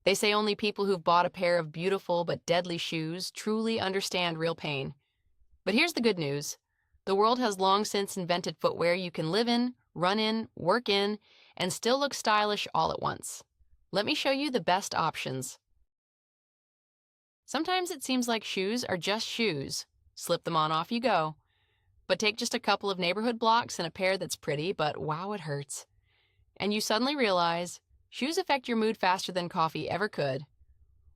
They say only people who've bought a pair of beautiful but deadly shoes truly understand real pain. But here's the good news. The world has long since invented footwear you can live in, run in, work in, and still look stylish all at once. Let me show you the best options. Sometimes it seems like shoes are just shoes. Slip them on, off you go. But take just a couple of neighborhood blocks and a pair that's pretty, but wow, it hurts. And you suddenly realize shoes affect your mood faster than coffee ever could.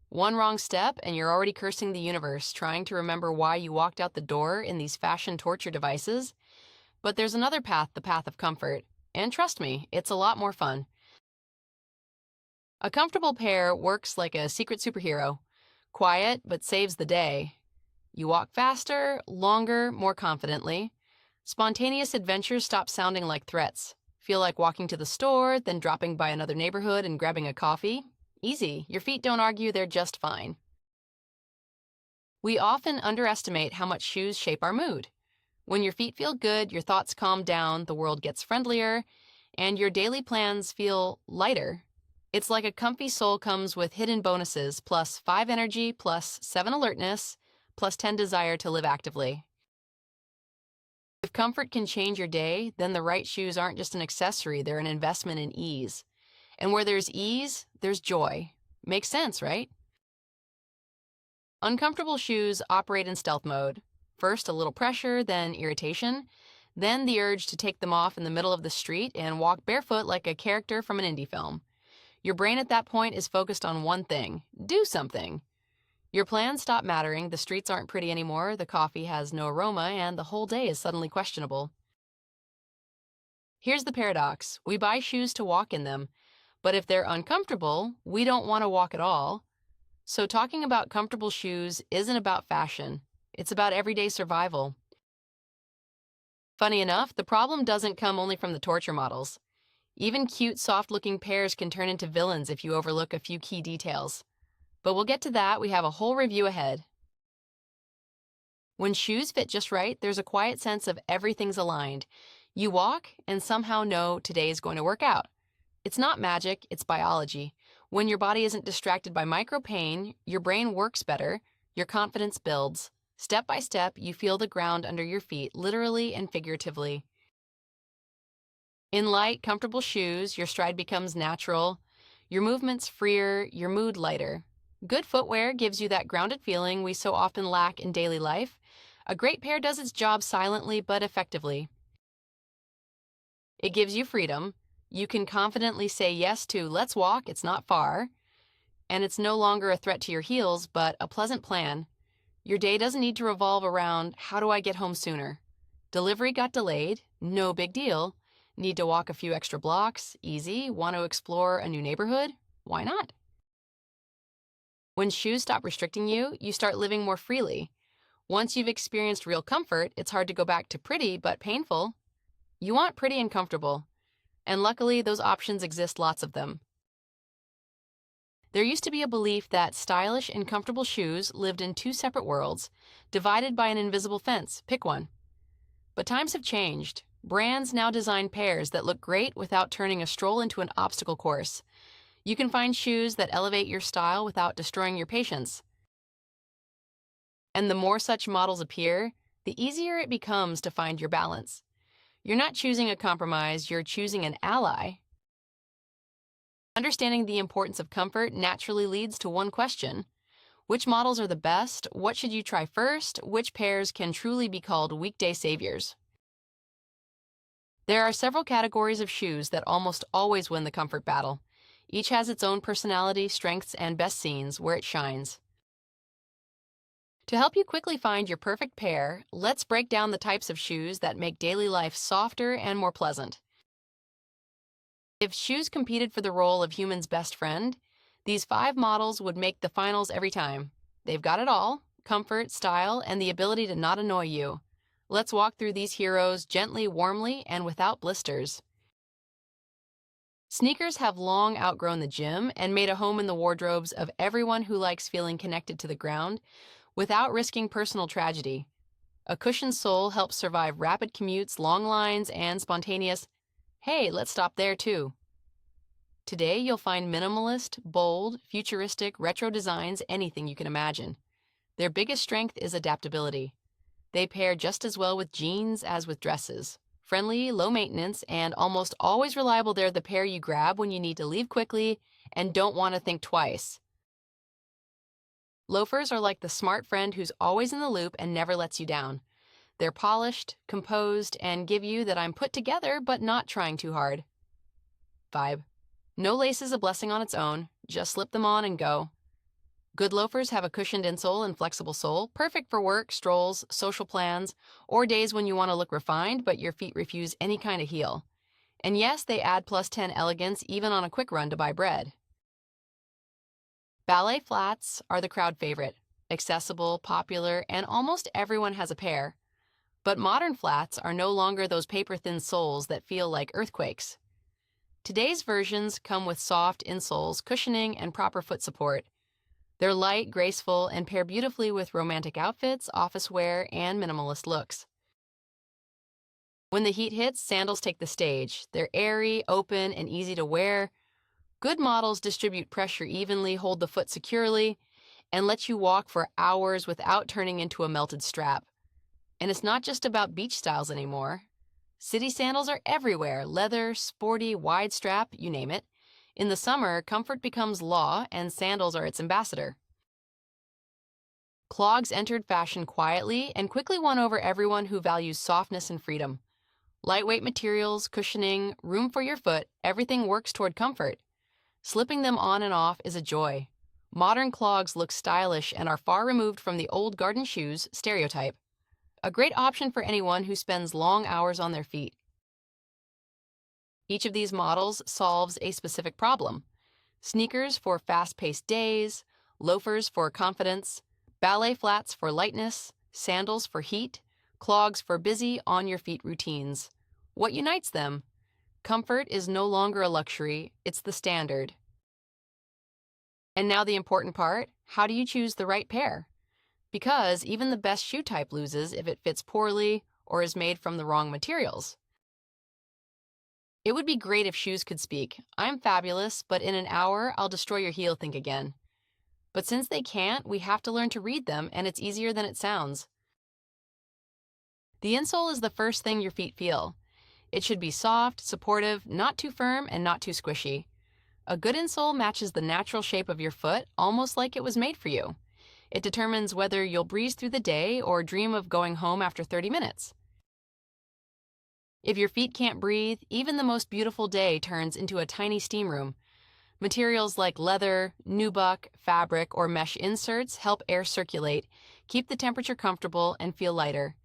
One wrong step and you're already cursing the universe, trying to remember why you walked out the door in these fashion torture devices. But there's another path, the path of comfort. And trust me, it's a lot more fun. A comfortable pair works like a secret superhero. Quiet, but saves the day. You walk faster, longer, more confidently. Spontaneous adventures stop sounding like threats. Feel like walking to the store, then dropping by another neighborhood and grabbing a coffee? Easy. Your feet don't argue, they're just fine. We often underestimate how much shoes shape our mood. When your feet feel good, your thoughts calm down, the world gets friendlier, and your daily plans feel lighter. It's like a comfy sole comes with hidden bonuses, plus 5 energy, plus 7 alertness, plus 10 desire to live actively. If comfort can change your day, then the right shoes aren't just an accessory, they're an investment in ease. And where there's ease, there's joy. Makes sense, right? Uncomfortable shoes operate in stealth mode. First, a little pressure, then irritation, then the urge to take them off in the middle of the street and walk barefoot like a character from an indie film. Your brain at that point is focused on one thing: do something. Your plans stop mattering, the streets aren't pretty anymore, the coffee has no aroma, and the whole day is suddenly questionable. Here's the paradox. We buy shoes to walk in them, but if they're uncomfortable, we don't want to walk at all. So talking about comfortable shoes isn't about fashion. It's about everyday survival. Funny enough, the problem doesn't come only from the torture models. Even cute, soft-looking pairs can turn into villains if you overlook a few key details. But we'll get to that, we have a whole review ahead. When shoes fit just right, there's a quiet sense of everything's aligned. You walk and somehow know today is going to work out. It's not magic, it's biology. When your body isn't distracted by micro pain, your brain works better, your confidence builds. Step by step, you feel the ground under your feet, literally and figuratively. In light, comfortable shoes, your stride becomes natural, your movements freer, your mood lighter. Good footwear gives you that grounded feeling we so often lack in daily life. A great pair does its job silently but effectively. It gives you freedom. You can confidently say yes to "let's walk, it's not far," and it's no longer a threat to your heels, but a pleasant plan. Your day doesn't need to revolve around, how do I get home sooner? Delivery got delayed? No big deal. Need to walk a few extra blocks? Easy. Want to explore a new neighborhood? Why not? When shoes stop restricting you, you start living more freely. Once you've experienced real comfort, it's hard to go back to pretty but painful. You want pretty and comfortable. And luckily, those options exist, lots of them. There used to be a belief that stylish and comfortable shoes lived in two separate worlds, divided by an invisible fence. Pick one. But times have changed. Brands now design pairs that look great without turning a stroll into an obstacle course. You can find shoes that elevate your style without destroying your patience. And the more such models appear, the easier it becomes to find your balance. You're not choosing a compromise, you're choosing an ally. Understanding the importance of comfort naturally leads to one question. Which models are the best? What should you try first? Which pairs can truly be called weekday saviors? There are several categories of shoes that almost always win the comfort battle. Each has its own personality, strengths, and best scenes where it shines. To help you quickly find your perfect pair, let's break down the types of shoes that make daily life softer and more pleasant. If shoes competed for the role of human's best friend, these 5 models would make the finals every time. They've got it all: comfort, style, and the ability to not annoy you. Let's walk through these heroes gently, warmly, and without blisters. Sneakers have long outgrown the gym and made a home in the wardrobes of everyone who likes feeling connected to the ground without risking personal tragedy. A cushioned sole helps survive rapid commutes, long lines, and spontaneous, "Hey, let's stop there too." Today, you'll find minimalist, bold, futuristic, retro designs, anything you can imagine. Their biggest strength is adaptability. They pair just as well with jeans as with dresses. Friendly, low maintenance, and almost always reliable, they're the pair you grab when you need to leave quickly and don't want to think twice. Loafers are like the smart friend who's always in the loop and never lets you down. They're polished, composed, and give you that I'm put together but not trying too hard vibe. No lace is a blessing on its own, just slip them on and go. Good loafers have a cushioned insole and flexible sole, perfect for work, strolls, social plans, or days when you want to look refined but your feet refuse any kind of heel. And yes, they add +10 elegance even on a quick run to buy bread. Ballet flats are the crowd favorite, accessible, popular, and almost everyone has a pair. But modern flats are no longer those paper-thin soles that feel like earthquakes. Today's versions come with soft insoles, cushioning, and proper foot support. They're light, graceful, and pair beautifully with romantic outfits, office wear, and minimalist looks. When the heat hits, sandals take the stage. They're airy, open, and easy to wear. Good models distribute pressure evenly, hold the foot securely, and let you walk for hours without turning into a melted strap. And it's not just about beach styles anymore. City sandals are everywhere, leather, sporty, wide strap, you name it. In the summer, comfort becomes law, and sandals are its ambassador. Clogs entered fashion quietly and quickly won over everyone who values softness and freedom. Lightweight materials, cushioning, room for your foot, everything works toward comfort. Slipping them on and off is a joy. Modern clogs look stylish and are far removed from the old garden shoes stereotype. A great option for anyone who spends long hours on their feet. Each of these models solves a specific problem. Sneakers for fast-paced days, loafers for confidence, ballet flats for lightness, sandals for heat, clogs for busy, on-your-feet routines. What unites them? Comfort is no longer a luxury, it's the standard. And now the important part, how do you choose the right pair? Because even the best shoe type loses if it fits poorly or is made from the wrong materials. It would be great if shoes could speak. I'm fabulous, but in an hour, I'll destroy your heel, think again. But since they can't, we have to learn to read them, and it's easier than it sounds. The insole is the first thing your feet feel. It should be soft, supportive, not too firm, and not too squishy. A good insole matches the natural shape of your foot, almost like it was made for you. It determines whether you'll breeze through the day or dream of going home after 30 minutes. If your feet can't breathe, even the most beautiful day turns into a tiny steam room. Materials like leather, nubuck, fabric, or mesh inserts help air circulate, keep the temperature comfortable, and feel lighter.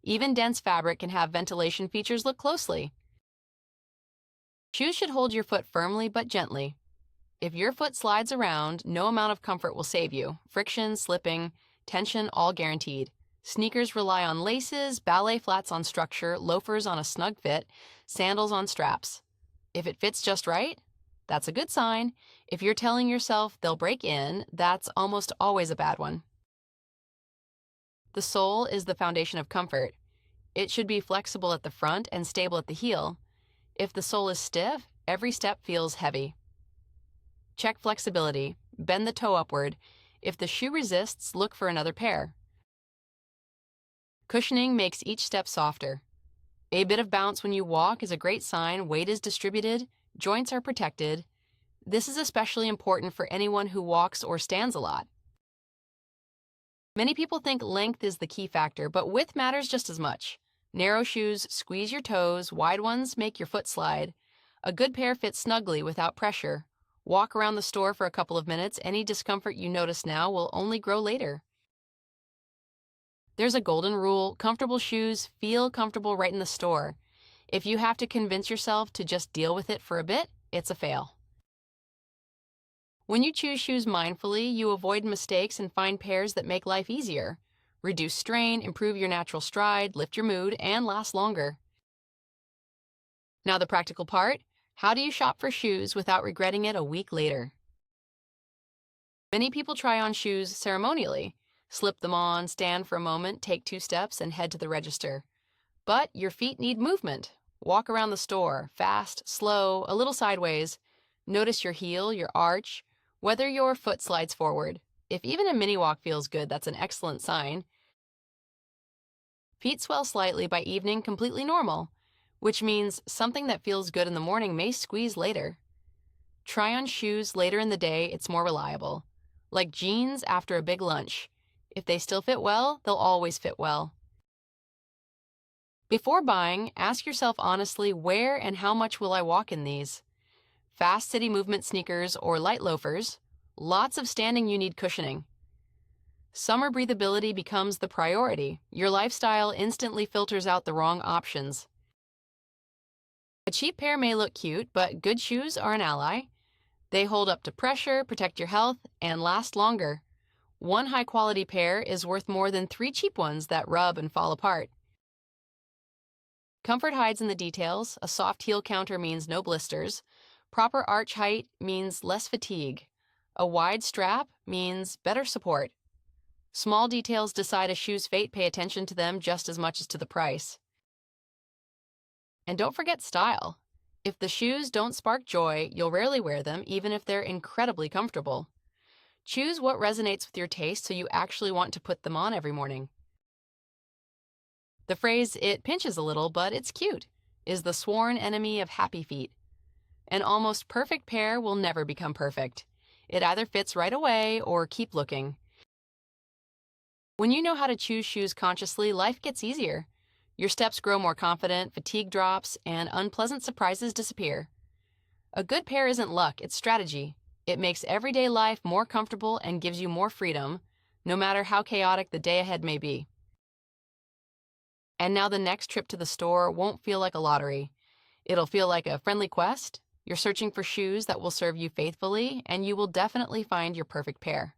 Even dense fabric can have ventilation features. Look closely. Shoes should hold your foot firmly but gently. If your foot slides around, no amount of comfort will save you. Friction, slipping, tension, all guaranteed. Sneakers rely on laces, ballet flats on structure, loafers on a snug fit, sandals on straps. If it fits just right, that's a good sign. If you're telling yourself they'll break in, that's almost always a bad one. The sole is the foundation of comfort. It should be flexible at the front and stable at the heel. If the sole is stiff, every step feels heavy. Check flexibility. Bend the toe upward. If the shoe resists, look for another pair. Cushioning makes each step softer. A bit of bounce when you walk is a great sign weight is distributed, joints are protected. This is especially important for anyone who walks or stands a lot. Many people think length is the key factor, but width matters just as much. Narrow shoes squeeze your toes, wide ones make your foot slide. A good pair fits snugly without pressure. Walk around the store for a couple of minutes. Any discomfort you notice now will only grow later. There's a golden rule. Comfortable shoes feel comfortable right in the store. If you have to convince yourself to just deal with it for a bit, it's a fail. When you choose shoes mindfully, you avoid mistakes and find pairs that make life easier. Reduce strain, improve your natural stride, lift your mood, and last longer. Now the practical part. How do you shop for shoes without regretting it a week later? Many people try on shoes ceremonially. Slip them on, stand for a moment, take 2 steps, and head to the register. But your feet need movement. Walk around the store, fast, slow, a little sideways. Notice your heel, your arch, whether your foot slides forward. If even a mini walk feels good, that's an excellent sign. Feet swell slightly by evening, completely normal, which means something that feels good in the morning may squeeze later. Try on shoes later in the day, it's more reliable. Like jeans after a big lunch. If they still fit well, they'll always fit well. Before buying, ask yourself honestly, where and how much will I walk in these? Fast city movement sneakers or light loafers? Lots of standing, you need cushioning. Summer breathability becomes the priority. Your lifestyle instantly filters out the wrong options. A cheap pair may look cute, but good shoes are an ally. They hold up to pressure, protect your health, and last longer. One high-quality pair is worth more than 3 cheap ones that rub and fall apart. Comfort hides in the details. A soft heel counter means no blisters. Proper arch height means less fatigue. A wide strap means better support. Small details decide a shoe's fate. Pay attention to them just as much as to the price. And don't forget style. If the shoes don't spark joy, you'll rarely wear them, even if they're incredibly comfortable. Choose what resonates with your taste so you actually want to put them on every morning. The phrase, "it pinches a little, but it's cute," is the sworn enemy of happy feet. An almost perfect pair will never become perfect. It either fits right away or keep looking. When you know how to choose shoes consciously, life gets easier. Your steps grow more confident, fatigue drops, and unpleasant surprises disappear. A good pair isn't luck, it's strategy. It makes everyday life more comfortable and gives you more freedom, no matter how chaotic the day ahead may be. And now the next trip to the store won't feel like a lottery. It'll feel like a friendly quest. You're searching for shoes that will serve you faithfully, and you will definitely find your perfect pair.